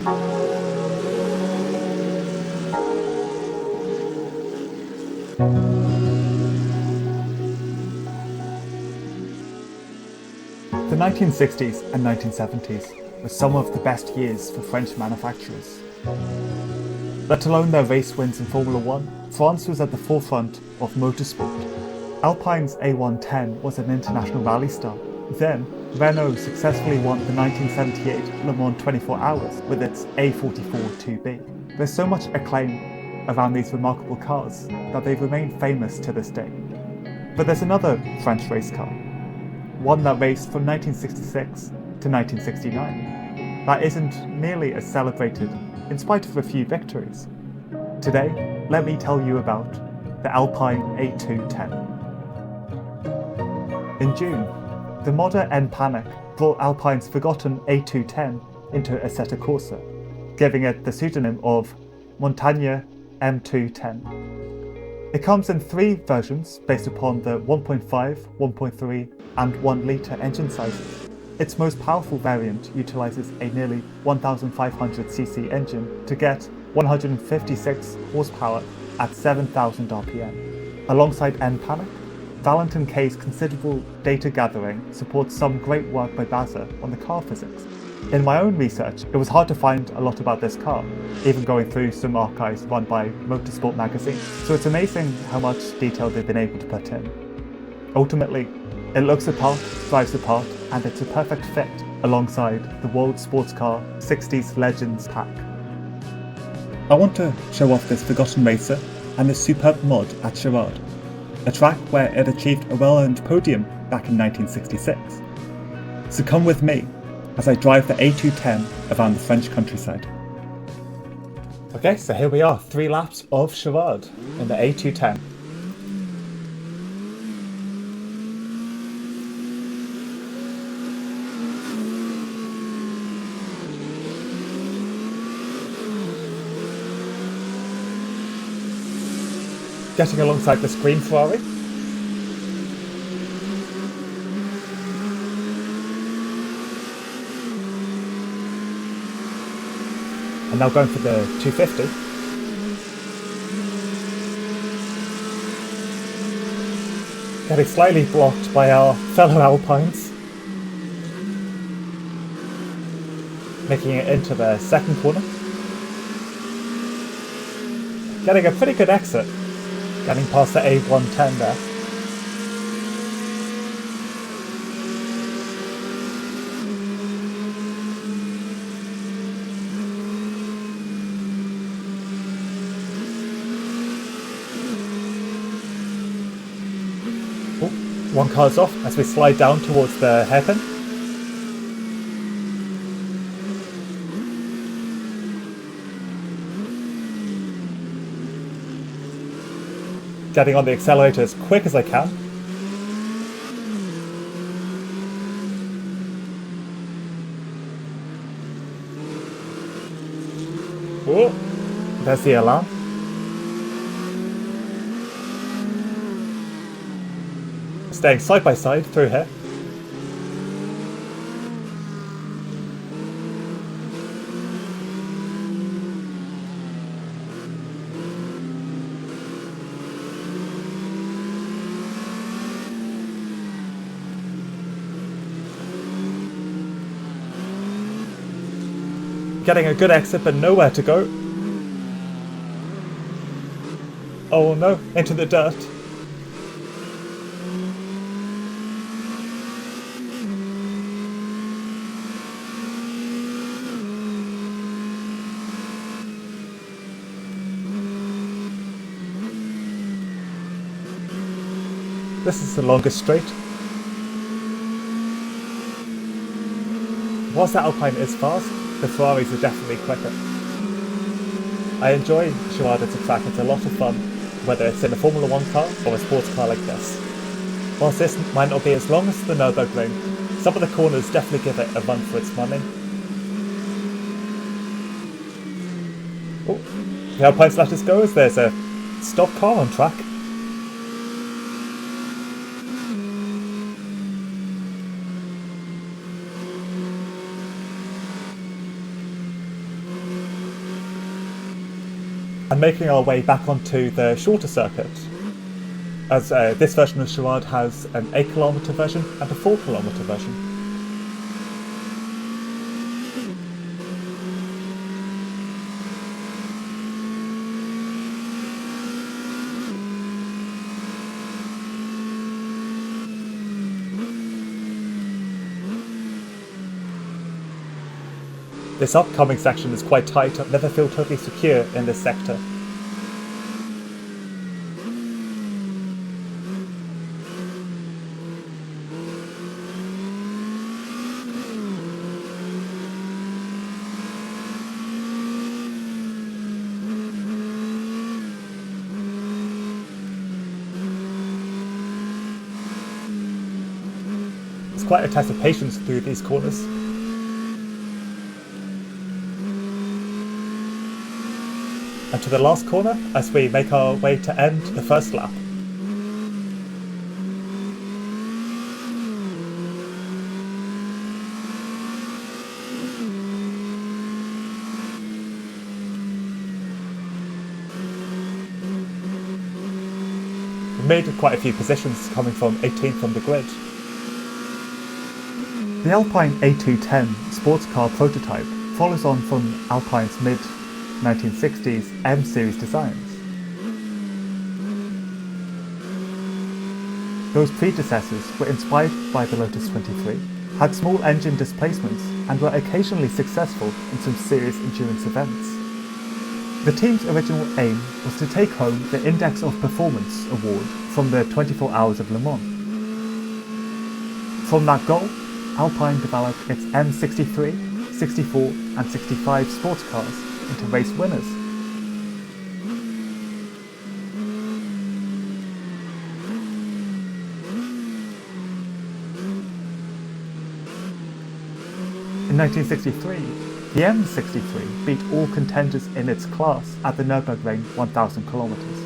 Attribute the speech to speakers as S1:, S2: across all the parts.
S1: The 1960s and 1970s were some of the best years for French manufacturers. Let alone their race wins in Formula 1, France was at the forefront of motorsport. Alpine's A210 was an international rally star. Then, Renault successfully won the 1978 Le Mans 24 Hours with its A44 2B. There's so much acclaim around these remarkable cars that they've remained famous to this day. But there's another French race car, one that raced from 1966 to 1969, that isn't nearly as celebrated in spite of a few victories. Today, let me tell you about the Alpine A210. In June, the modder NPanic brought Alpine's forgotten A210 into Assetto Corsa, giving it the pseudonym of Montagne M2-10. It comes in 3 versions based upon the 1.5, 1.3 and 1 litre engine sizes. Its most powerful variant utilises a nearly 1500cc engine to get 156 horsepower at 7000 RPM. Alongside NPanic, Valentin K's considerable data gathering supports some great work by BASA on the car physics. In my own research, it was hard to find a lot about this car, even going through some archives run by Motorsport magazine, so it's amazing how much detail they've been able to put in. Ultimately, it looks the part, drives the part, and it's a perfect fit alongside the World Sports Car 60s Legends pack. I want to show off this forgotten racer and this superb mod at Charade, a track where it achieved a well-earned podium back in 1966. So come with me as I drive the A210 around the French countryside. Okay, so here we are, 3 laps of Charade in the A210. Getting alongside this green Ferrari. And now going for the 250. Getting slightly blocked by our fellow Alpines. Making it into the second corner. Getting a pretty good exit. Getting past the A110 there. Oh, one car's off as we slide down towards the hairpin. Getting on the accelerator as quick as I can. Oh, there's the alarm. Staying side by side through here. Getting a good exit, but nowhere to go. Oh no, into the dirt. This is the longest straight. Whilst the Alpine is fast, the Ferraris are definitely quicker. I enjoy Charade as a track, it's a lot of fun, whether it's in a Formula 1 car or a sports car like this. Whilst this might not be as long as the Nürburgring, some of the corners definitely give it a run for its money. Oh, the Alpines let us go as there's a stopped car on track. and making our way back onto the shorter circuit, as this version of Charade has an 8 km version and a 4 km version. This upcoming section is quite tight. I never feel totally secure in this sector. It's quite a test of patience through these corners. And to the last corner as we make our way to end the first lap. We made quite a few positions coming from 18th on the grid. The Alpine A210 sports car prototype follows on from Alpine's mid-1960s M-series designs. Those predecessors were inspired by the Lotus 23, had small engine displacements, and were occasionally successful in some serious endurance events. The team's original aim was to take home the Index of Performance award from the 24 Hours of Le Mans. From that goal, Alpine developed its M63, 64 and 65 sports cars into race winners. In 1963, the M63 beat all contenders in its class at the Nürburgring 1000 kilometers.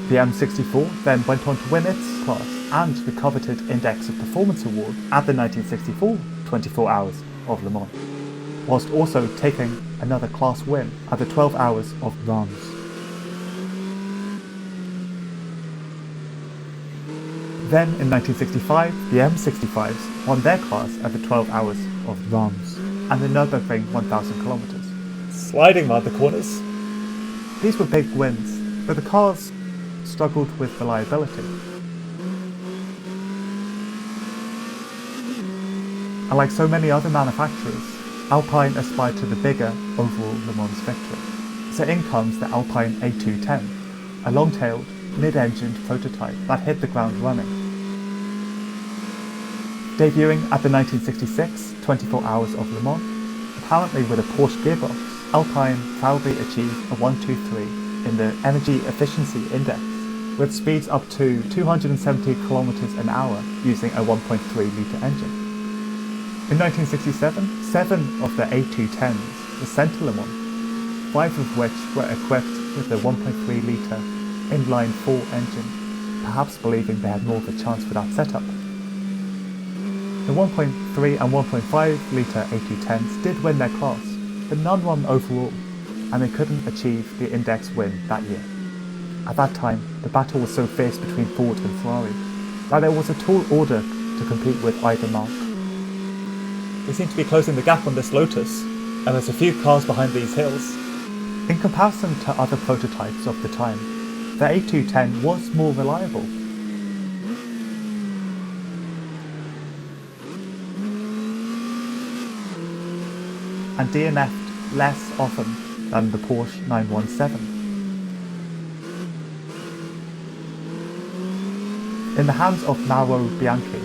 S1: The M64 then went on to win its class and the coveted Index of Performance award at the 1964 24 Hours of Le Mans, whilst also taking another class win at the 12 Hours of Reims. Then in 1965, the M65s won their class at the 12 Hours of Reims and the Nürburgring 1000 kilometers, sliding round the corners. These were big wins, but the cars struggled with reliability. And like so many other manufacturers, Alpine aspired to the bigger overall Le Mans victory. So in comes the Alpine A210, a long-tailed, mid-engined prototype that hit the ground running. Debuting at the 1966 24 Hours of Le Mans, apparently with a Porsche gearbox, Alpine proudly achieved a 123 in the Energy Efficiency Index, with speeds up to 270 km an hour using a 1.3-litre engine. In 1967, 7 of the A210s were sent to Le Mans, 5 of which were equipped with the 1.3-litre inline-4 engine, perhaps believing they had more of a chance with that setup. The 1.3 and 1.5-litre A210s did win their class, but none won overall, and they couldn't achieve the Index win that year. At that time, the battle was so fierce between Ford and Ferrari that there was a tall order to compete with either marque. We seem to be closing the gap on this Lotus, and there's a few cars behind these hills. In comparison to other prototypes of the time, the A210 was more reliable. And DNF'd less often than the Porsche 917. In the hands of Mauro Bianchi,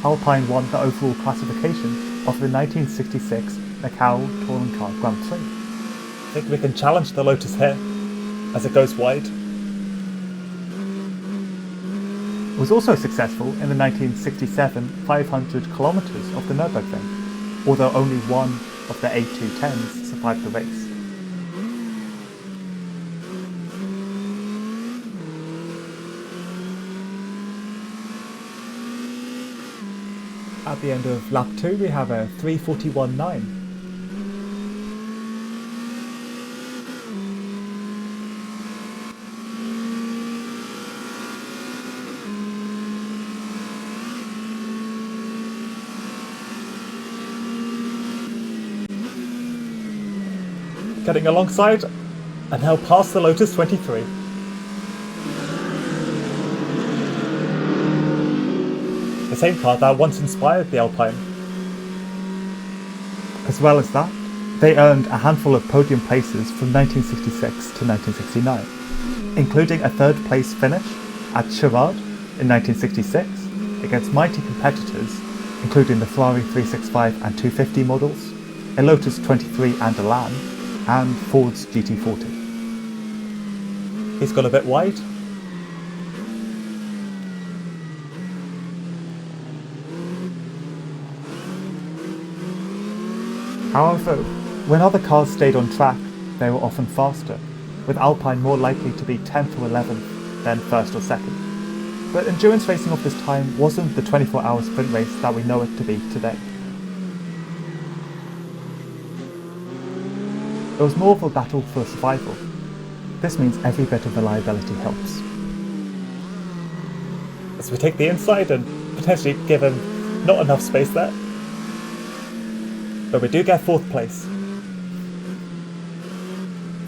S1: Alpine won the overall classification of the 1966 Macau Touring Car Grand Prix. I think we can challenge the Lotus here, as it goes wide. It was also successful in the 1967 500 kilometers of the Nürburgring, although only one of the A210s survived the race. At the end of lap 2 we have a 3:41.9. getting alongside and now past the Lotus 23. The same car that once inspired the Alpine. As well as that, they earned a handful of podium places from 1966 to 1969, including a third place finish at Charade in 1966 against mighty competitors including the Ferrari 365 and 250 models, a Lotus 23 and Elan, and Ford's GT40. He's got a bit wide. However, when other cars stayed on track, they were often faster, with Alpine more likely to be 10th or 11th than 1st or 2nd. But endurance racing of this time wasn't the 24-hour sprint race that we know it to be today. It was more of a battle for survival. This means every bit of reliability helps. As we take the inside and potentially give him not enough space there. But we do get 4th place.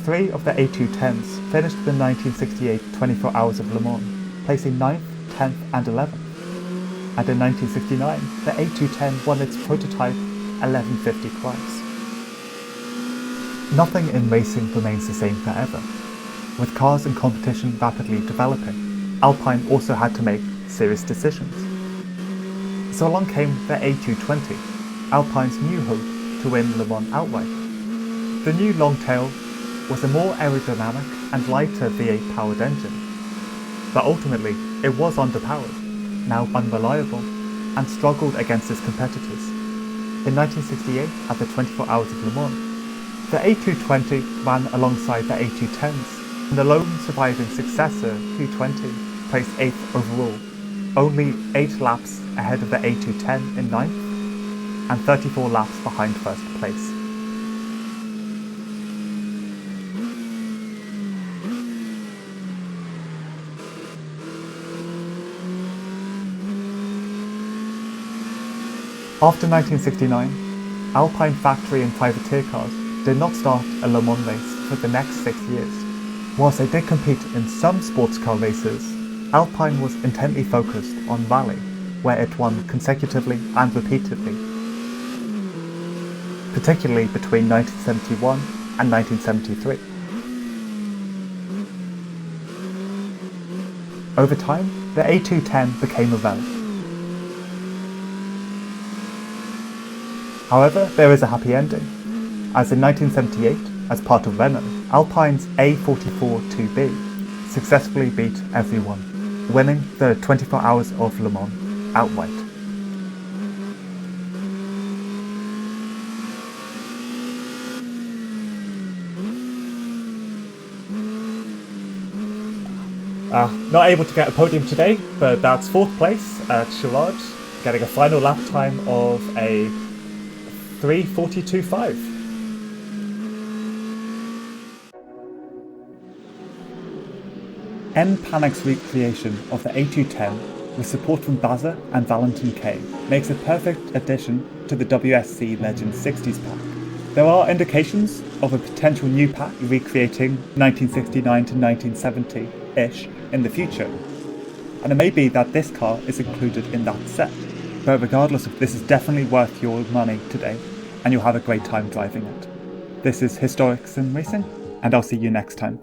S1: 3 of the A210s finished the 1968 24 Hours of Le Mans, placing 9th, 10th and 11th. And in 1969, the A210 won its prototype 1150 prize. Nothing in racing remains the same forever. With cars and competition rapidly developing, Alpine also had to make serious decisions. So along came the A220, Alpine's new hope to win Le Mans outright. The new Longtail was a more aerodynamic and lighter V8 powered engine, but ultimately it was underpowered, now unreliable, and struggled against its competitors. In 1968, at the 24 Hours of Le Mans, the A220 ran alongside the A210s, and the lone surviving successor, 220, placed 8th overall, only 8 laps ahead of the A210 in 9th, and 34 laps behind 1st place. After 1969, Alpine factory and privateer cars did not start a Le Mans race for the next 6 years. Whilst they did compete in some sports car races, Alpine was intently focused on rally, where it won consecutively and repeatedly, particularly between 1971 and 1973. Over time, the A210 became a relic. However, there is a happy ending, as in 1978, as part of Renault, Alpine's A44 2B successfully beat everyone, winning the 24 Hours of Le Mans outright. Not able to get a podium today, but that's 4th place at Charade, getting a final lap time of a 3:42.5. NPanic's recreation of the A210 with support from Bazza and Valentin K makes a perfect addition to the WSC Legends 60s pack. There are indications of a potential new pack recreating 1969 to 1970-ish in the future, and it may be that this car is included in that set. But regardless, this is definitely worth your money today, and you'll have a great time driving it. This is Historic Sim Racing, and I'll see you next time.